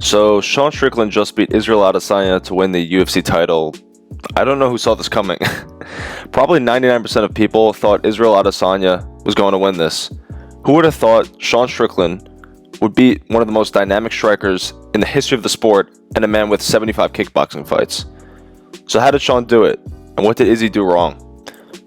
So, Sean Strickland just beat Israel Adesanya to win the UFC title. I don't know who saw this coming. Probably 99% of people thought Israel Adesanya was going to win this. Who would have thought Sean Strickland would beat one of the most dynamic strikers in the history of the sport and a man with 75 kickboxing fights? So how did Sean do it? And what did Izzy do wrong?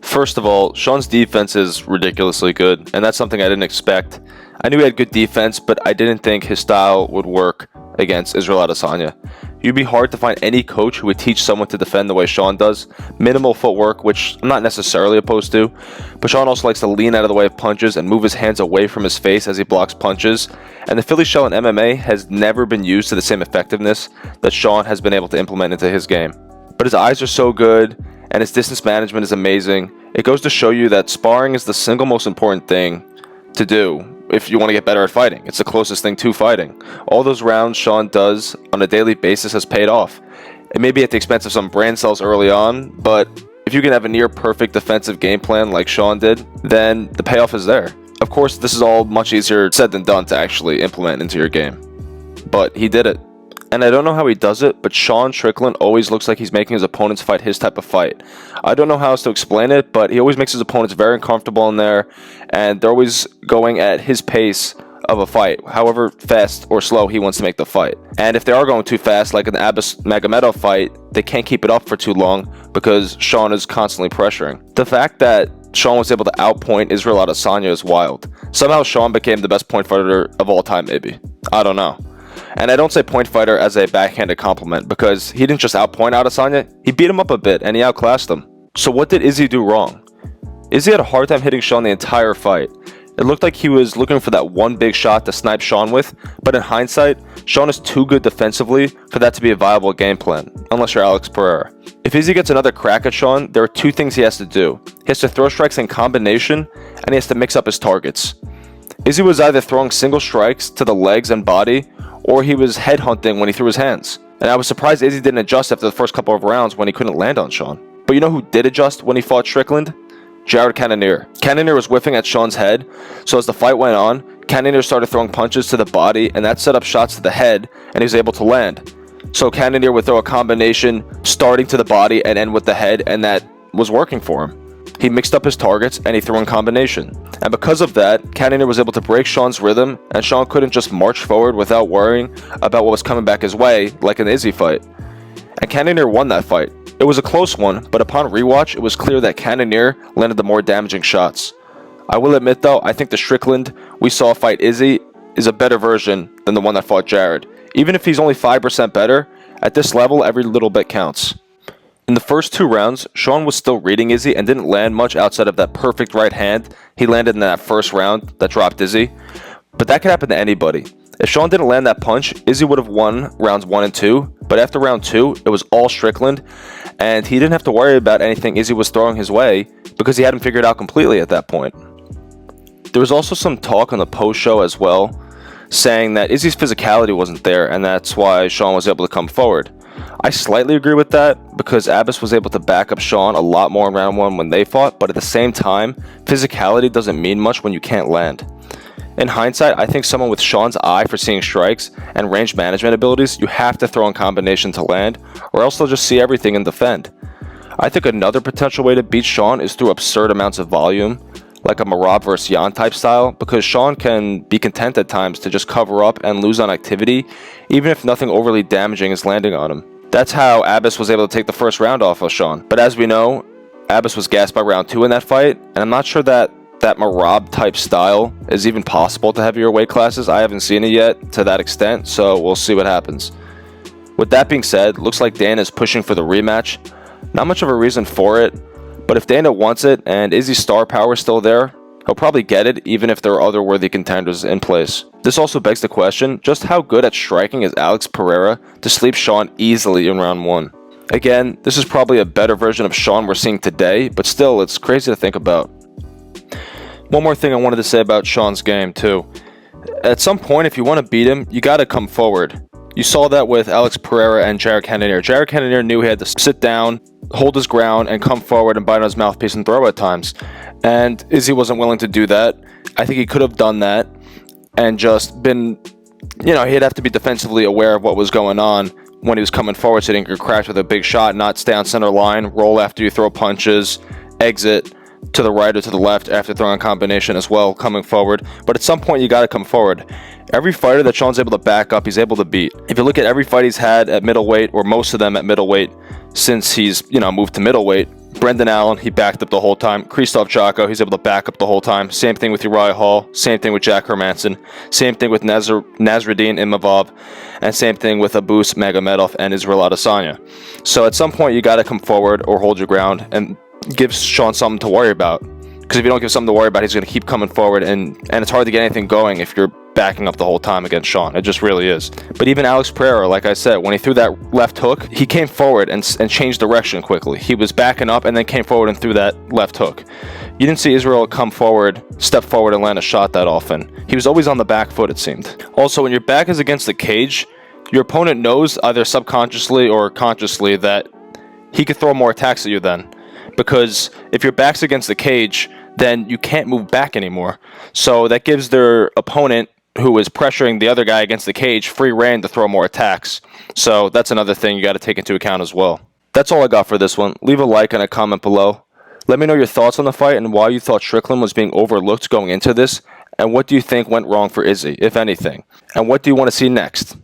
First of all, Sean's defense is ridiculously good, and that's something I didn't expect. I knew he had good defense, but I didn't think his style would work against Israel Adesanya. You'd be hard to find any coach who would teach someone to defend the way Sean does. Minimal footwork, which I'm not necessarily opposed to, but Sean also likes to lean out of the way of punches and move his hands away from his face as he blocks punches. And the Philly shell in MMA has never been used to the same effectiveness that Sean has been able to implement into his game. But his eyes are so good, and his distance management is amazing. It goes to show you that sparring is the single most important thing to do if you want to get better at fighting. It's the closest thing to fighting. All those rounds Sean does on a daily basis has paid off. It may be at the expense of some brain cells early on, but if you can have a near perfect defensive game plan like Sean did, then the payoff is there. Of course, this is all much easier said than done to actually implement into your game, but he did it. And I don't know how he does it, but Sean Strickland always looks like he's making his opponents fight his type of fight. I don't know how else to explain it, but he always makes his opponents very uncomfortable in there, and they're always going at his pace of a fight, however fast or slow he wants to make the fight. And if they are going too fast, like an Abbas Magomedov fight, they can't keep it up for too long because Sean is constantly pressuring. The fact that Sean was able to outpoint Israel Adesanya is wild. Somehow Sean became the best point fighter of all time, maybe. I don't know. And I don't say point fighter as a backhanded compliment, because he didn't just outpoint Adesanya, he beat him up a bit and he outclassed him. So what did Izzy do wrong? Izzy had a hard time hitting Sean the entire fight. It looked like he was looking for that one big shot to snipe Sean with, but in hindsight, Sean is too good defensively for that to be a viable game plan, unless you're Alex Pereira. If Izzy gets another crack at Sean, there are two things he has to do. He has to throw strikes in combination, and he has to mix up his targets. Izzy was either throwing single strikes to the legs and body, or he was headhunting when he threw his hands. And I was surprised Izzy didn't adjust after the first couple of rounds when he couldn't land on Sean. But you know who did adjust when he fought Strickland? Jared Cannonier. Cannonier was whiffing at Sean's head, so as the fight went on, Cannonier started throwing punches to the body, and that set up shots to the head, and he was able to land. So Cannonier would throw a combination starting to the body and end with the head, and that was working for him. He mixed up his targets and he threw in combination. And because of that, Cannonier was able to break Sean's rhythm, and Sean couldn't just march forward without worrying about what was coming back his way, like an Izzy fight. And Cannonier won that fight. It was a close one, but upon rewatch, it was clear that Cannonier landed the more damaging shots. I will admit though, I think the Strickland we saw fight Izzy is a better version than the one that fought Jared. Even if he's only 5% better, at this level, every little bit counts. In the first two rounds, Sean was still reading Izzy and didn't land much outside of that perfect right hand he landed in that first round that dropped Izzy. But that could happen to anybody. If Sean didn't land that punch, Izzy would have won rounds 1 and 2, but after round 2, it was all Strickland, and he didn't have to worry about anything Izzy was throwing his way because he had him figured out completely at that point. There was also some talk on the post-show as well, saying that Izzy's physicality wasn't there, and that's why Sean was able to come forward. I slightly agree with that, because Abbas was able to back up Sean a lot more in round 1 when they fought, but at the same time, physicality doesn't mean much when you can't land. In hindsight, I think someone with Sean's eye for seeing strikes and range management abilities, you have to throw in combination to land, or else they'll just see everything and defend. I think another potential way to beat Sean is through absurd amounts of volume, like a Marab vs. Yan type style, because Sean can be content at times to just cover up and lose on activity, even if nothing overly damaging is landing on him. That's how Abbas was able to take the first round off of Sean. But as we know, Abbas was gassed by round 2 in that fight, and I'm not sure that Marab type style is even possible to heavier weight classes. I haven't seen it yet to that extent, so we'll see what happens. With that being said, looks like Dana is pushing for the rematch. Not much of a reason for it, but if Dana wants it and Izzy's star power is still there, he'll probably get it even if there are other worthy contenders in place. This also begs the question, just how good at striking is Alex Pereira to sleep Sean easily in round 1? Again, this is probably a better version of Sean we're seeing today, but still, it's crazy to think about. One more thing I wanted to say about Sean's game too. At some point, if you want to beat him, you got to come forward. You saw that with Alex Pereira and Jared Cannonier. Jared Cannonier knew he had to sit down, hold his ground, and come forward and bite on his mouthpiece and throw at times. And Izzy wasn't willing to do that. I think he could have done that and just been he'd have to be defensively aware of what was going on when he was coming forward, so he didn't get cracked with a big shot, not stay on center line, roll after you throw punches, exit to the right or to the left after throwing a combination as well, coming forward. But at some point, you got to come forward. Every fighter that Sean's able to back up, he's able to beat. If you look at every fight he's had at middleweight, or most of them at middleweight, since he's, moved to middleweight, Brendan Allen, he backed up the whole time. Krzysztof Jotko, he's able to back up the whole time. Same thing with Uriah Hall. Same thing with Jack Hermanson. Same thing with Nasruddin Imavov. And same thing with Abus Magomedov and Israel Adesanya. So at some point, you got to come forward or hold your ground and give Sean something to worry about. Because if you don't give something to worry about, he's going to keep coming forward. And it's hard to get anything going if you're backing up the whole time against Sean. It just really is. But even Alex Pereira, like I said, when he threw that left hook, he came forward and changed direction quickly. He was backing up and then came forward and threw that left hook. You didn't see Israel come forward, step forward, and land a shot that often. He was always on the back foot, it seemed. Also, when your back is against the cage, your opponent knows either subconsciously or consciously that he could throw more attacks at you then. Because if your back's against the cage, then you can't move back anymore. So that gives their opponent, who is pressuring the other guy against the cage, free reign to throw more attacks. So that's another thing you got to take into account as well. That's all I got for this one. Leave a like and a comment below. Let me know your thoughts on the fight and why you thought Strickland was being overlooked going into this, and what do you think went wrong for Izzy, if anything, and what do you want to see next?